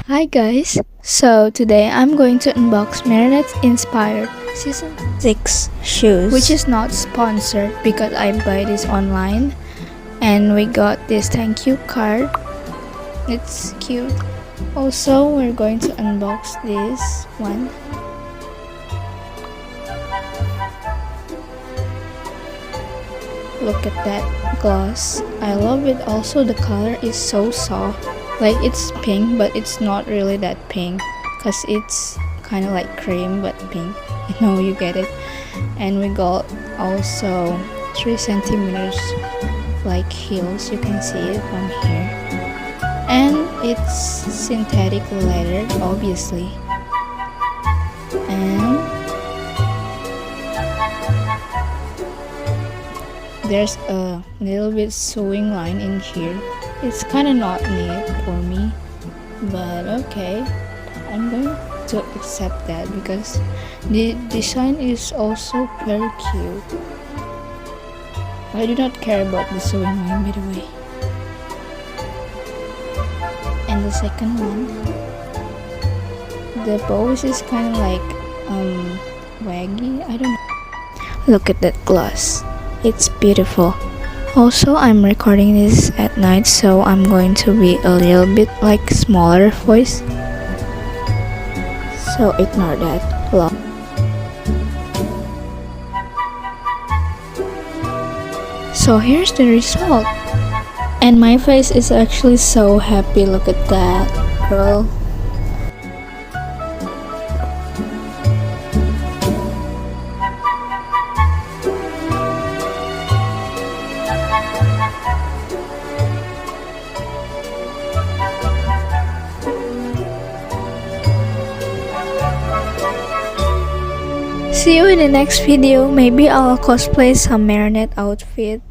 Hi guys, so today I'm going to unbox Marinette Inspired Season 6 shoes, which is not sponsored because I buy this online and we got this thank you card. It's cute. Also, we're going to unbox this one. Look at that gloss. I love it. Also, the color is so soft. Like it's pink, but it's not really that pink because it's kind of like cream but pink. You know, you get it. And we got also 3 centimeters like heels. You can see it from here. And it's synthetic leather, obviously. And there's a little bit sewing line in here. It's kind of not neat for me, but okay, I'm going to accept that because the design is also very cute. I do not care about the sewing line, by the way. And the second one, the bows is kind of like waggy. I don't know. Look at that gloss. It's beautiful. Also, I'm recording this at night, so I'm going to be a little bit like smaller voice. So ignore that. So here's the result. And my face is actually so happy. Look at that, girl. See you in the next video. Maybe I'll cosplay some Marinette outfit.